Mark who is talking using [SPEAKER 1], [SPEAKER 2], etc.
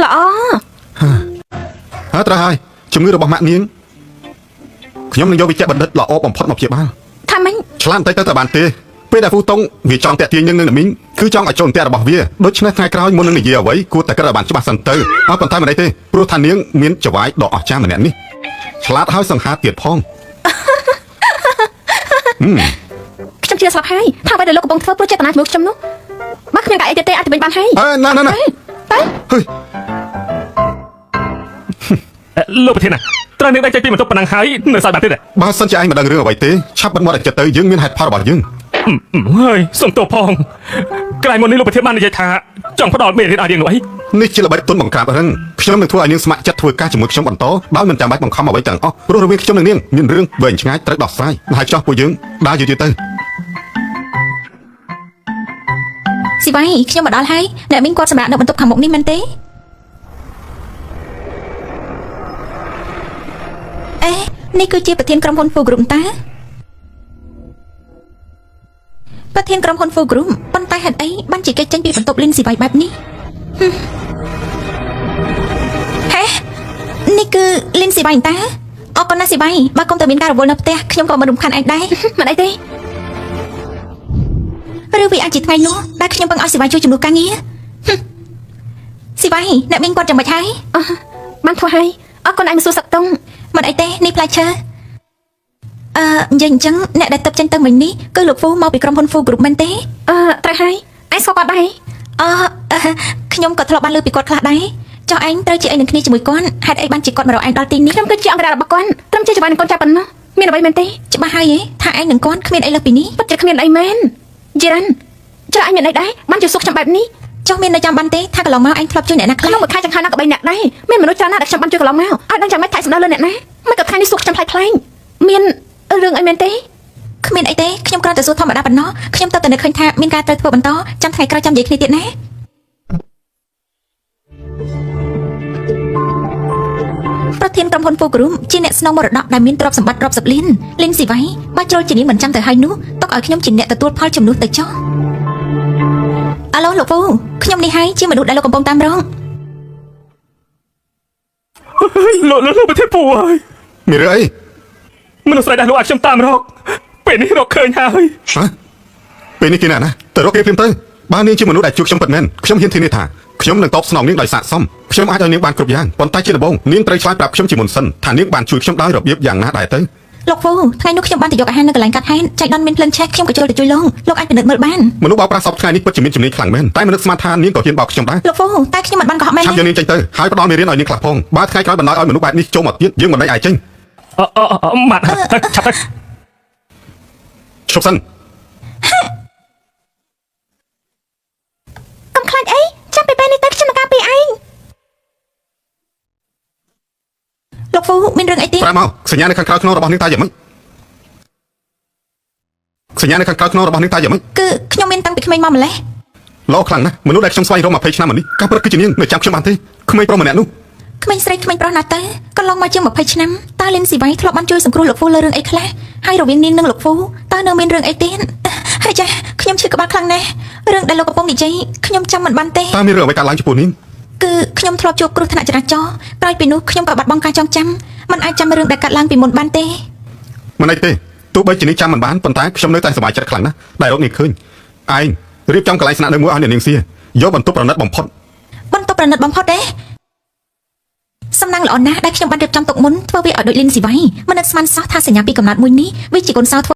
[SPEAKER 1] ល្អ
[SPEAKER 2] ហើយត្រូវហើយជំងឺរបស់ម៉ាក់នាងខ្ញុំនឹងយកវិជ្ជបណ្ឌិតល្អបំផុតមកព្យាបាល
[SPEAKER 1] ថាម៉េច
[SPEAKER 2] ឆ្លាតបន្តិចទៅបានទេពេលដែលហ្វូតុងវាចង់តាក់ទាញយើងនឹងមីងគឺចង់ឲ្យចូលអន្ទាក់របស់វាដូច្នេះថ្ងៃក្រោយមុននឹងនិយាយអ្វីគួរតែគិតឲ្យបានច្បាស់សិនទៅអត់ប៉ុន្តែមិនអីទេព្រោះថានាងមានចវាយដ៏អស្ចារ្យម្នាក់នេះឆ្លាតហើយសង្ហាទៀតផង
[SPEAKER 1] ខ្ញុំជឿស្លាប់ហើយថាអ្វីដែលលោកកំពុងធ្វើព្រោះចេតនាជាមួយខ្ញុំនោះបើគ្មានការអីទេអាចទៅវិញបានហើយ
[SPEAKER 2] ណា
[SPEAKER 1] ទៅ
[SPEAKER 2] ហឺ
[SPEAKER 3] លោកប្រធានណាត្រូវនឹងដេញចេញពីបន្ទប់ប៉ុណ្ណឹងហើយនៅសល់បានទៀត
[SPEAKER 2] បើសិនជាឯងមិនដឹងរឿងអ្វីទេឆាប់បិទមាត់ឲ្យចិត្តទៅយើងមានហេតុផលរបស់យើង
[SPEAKER 3] ហើយសុំទោសផងក្រោយមុននេះលោកប្រធានបាននិយាយថាចង់ផ្ដល់មេរៀនឲ្យរៀងនោះអី
[SPEAKER 2] នេះជាល្បិចទុនបង្ក្រាបរឹងខ្ញុំនឹងធ្វើឲ្យនាងស្ម័គ្រចិត្តធ្វើការជាមួយខ្ញុំបន្តដោយមិនចាំបាច់បង្ខំអ្វីទាំងអស់ព្រោះរវាងខ្ញុំនិងនាងមានរឿងវែងឆ្ងាយត្រូវដោះស្រាយហើយចោះពួកយើងដើរយឺតទៅ
[SPEAKER 1] ស៊ីវ៉ៃខ្ញុំមកដល់ហើយអ្នកមីងគាត់សម្រាប់នៅបន្ទប់ខាងមុខនេះមែនទេនេះគឺជាប្រធានក្រុមហ៊ុន Full Group តាប្រធានក្រុមហ៊ុន Full Group ប៉ុន្តែហេតុអីបានជាគេចេញពីបន្ទប់លីនស៊ីវ៉ៃបែបនេះហេនេះគឺលីនស៊ីវ៉ៃតាអរគុណណាស់ស៊ីវ៉ៃបើគុំតែមានការរវល់នៅផ្ទះខ្ញុំក៏មិនរំខានឯងដែរមិនអីទេឬវាអាចជាថ្ងៃនោះដែលខ្ញុំពឹងឲ្យស៊ីវ៉ៃជួយជំនួសការងារស៊ីវ៉ៃអ្នកមីងគាត់ចាំមិនហើយបានធ្វើហើយអរគុណឯងមកសួរសឹកតុងមិនអីទេនេះផ្លែឈើនិយាយអញ្ចឹងអ្នកដែលទៅចេញទៅមិញនេះគឺលោកហ្វូមកពីក្រុមហ៊ុន Full Group មែនទេត្រូវហើយឯងស្គាល់គាត់ដែរខ្ញុំក៏ធ្លាប់បានលើពីគាត់ខ្លះដែរចុះឯងត្រូវជាអីនឹងគ្នាជាមួយគាត់ហេតុអីបានជាគាត់មករកឯងដល់ទីនេះខ្ញុំគឺជាអង្គការរបស់គាត់ត្រឹមជាច្បាស់នឹងគាត់ចាប់ប៉ុណ្ណោះមានអ្វីមែនទេច្បាស់ហើយថាឯងនឹងគាត់គ្មានអីលើពីនេះពិតជាគ្មានអីមែនជីរ៉ាន់ចុះឯងមានអីដែរបានជាសួរខ្ញុំបែបនេះចុះមាននៅចាំបានទេថាកន្លងមកឯងធ្លាប់ជួយអ្នកណាខ្លះក្នុងមួយខែចង្ហាណាក៏3នាក់ដែរមានមនុស្សច្រើនណាស់ដែលខ្ញុំបានជួយកន្លងមកឲ្យដឹងចាំមិនថែសំដៅលើអ្នកណាមិនក៏ថ្ងៃនេះសួរខ្ញុំផ្លែផ្លែងមានរឿងអីមែនទេគ្មានអីទេខ្ញុំគ្រាន់តែសួរធម្មតាប៉ុណ្ណោះខ្ញុំទៅតែនឹកឃើញថាមានការត្រូវធ្វើបន្តចាំថ្ងៃក្រោយចាំនិយាយគ្នាទៀតណាប្រធានក្រុមហ៊ុន Full Group ជាអ្នកស្នងមរតកដែលមានទ្រព្យសម្បត្តិរាប់សិបលានលីនស៊ីវ៉ៃបើជ្រុលជានាងមិនចាំទៅហើយនោះទុកឲ្យខ្ញុំជាអ្នកទទួលផលជំនួសទៅចុះអាឡូលោកពូខ្ញុំនេះហើយជាមនុស្សដែលលោកកំពុងតាមរង
[SPEAKER 3] លោកប្រធានពូហើយ
[SPEAKER 2] មានរឿងអី
[SPEAKER 3] មនុស្សស្រីដែលលោកឲ្យខ្ញុំតាមរកពេលនេះរកឃើញហើយ
[SPEAKER 2] ពេលនេះគេណាទៅរកគេព្រាមទៅបើនាងជាមនុស្សដែលជួបខ្ញុំពិតមែនខ្ញុំហ៊ានធានាថាខ្ញុំនឹងតបស្នងនាងដោយស័ក្តិសមខ្ញុំអាចឲ្យនាងបានគ្រប់យ៉ាងប៉ុន្តែជាដំបូងនាងត្រូវឆ្លើយប្រាប់ខ្ញុំជាមុនសិនថានាងបានជួយខ្ញុំដោយរបៀបយ៉ាងណាដែរទៅ
[SPEAKER 1] លោកពូថ្ងៃនោះខ្ញុំបានទៅយកអាហារនៅកន្លែងកាត់ហែនចៃដនមានភ្លើងឆេះខ្ញុំក៏ចូលទៅជួយលោកអាចពិនិត្យមើលបាន
[SPEAKER 2] មនុស្សបោកប្រាស់សពថ្ងៃនេះពិតជាមានជំនាញខ្លាំងមែនតែមនុស្សស្មានថានាងក៏ហ៊ានបោកខ្ញុំដែរ
[SPEAKER 1] លោកពូតែខ្ញុំមិនបានកុហកមែន
[SPEAKER 2] ឆាប់យកនាងចេញទៅហើយផ្ដល់មេរៀនឲ្យនាងខ្លះផងបើថ្ងៃក្រោយបណ្ដោយឲ្យមនុស្សបែបនេះចូលមកទៀតយើងមិនដេញឲ្យចេញ
[SPEAKER 3] ម៉ាត់ឆាប់ទៅ
[SPEAKER 2] ឈប់សិន
[SPEAKER 1] កុំខ្លាចអីចាំពេលនេះទៅខ្ញុំនឹងការពីឯងលោកហ្វូមានរឿងអីទេ
[SPEAKER 2] ប្រែមកសញ្ញានៅខាងក្រៅខ្នងរបស់នាងតាយ៉ាងម៉េចសញ្ញានៅខាងក្រៅខ្នងរបស់នាងតាយ៉ាងម៉េច
[SPEAKER 1] គឺខ្ញុំមានតាំងពីក្មេងមកម្លេះ
[SPEAKER 2] ល្អខ្លាំងណាស់មនុស្សដែលខ្ញុំស្វែងរក20ឆ្នាំមកនេះការពិតគឺជានាងនៅចាំខ្ញុំបានទេក្មេងប្រុសម្នាក់នោះ
[SPEAKER 1] ក្មេងស្រីក្មេងប្រុសណាស់ទៅកន្លងមកជាង20ឆ្នាំតើលីនស៊ីវ៉ៃធ្លាប់បានជួយសង្គ្រោះលោកហ្វូលើរឿងអីខ្លះហើយរវាងនាងនិងលោកហ្វូតើនៅមានរឿងអីទៀតហើយចាខ្ញុំឈឺក្បាលខ្លាំងណាស់រឿងដែលលោកកំពុងនិយាយខ្ញុំចាំមិនបានទេ
[SPEAKER 2] តើមានរឿងអ្វីកើតឡើងចំពោះនាង
[SPEAKER 1] គឺខ្ញុំធ្លាប់ជួបគ្រោះថ្នាក់ចរាចរណ៍ក្រោយពីនោះខ្ញុំក៏បាត់បង់ការចងចាំមិនអាចចាំរឿងដែលកើតឡើងពីមុនបានទេ
[SPEAKER 2] មិនអីទេទោះបីជានាងចាំមិនបានប៉ុន្តែខ្ញុំនៅតែសប្បាយចិត្តខ្លាំងណាស់ដែលរកនាងឃើញឯងរៀបចំកន្លែងស្នាក់នៅមួយឲ្យនាងសៀយកបន្ទប់ប្រណិតបំផុត
[SPEAKER 1] ទេសំណាងល្អណាស់ដែលខ្ញុំបានរៀបចំទុកមុនធ្វើវាឲ្យដូចលីនស៊ីវ៉ៃមិននឹកស្មានសោះថាសញ្ញាពីកំណត់មួយនេះវាជាកូនសោធ្វើ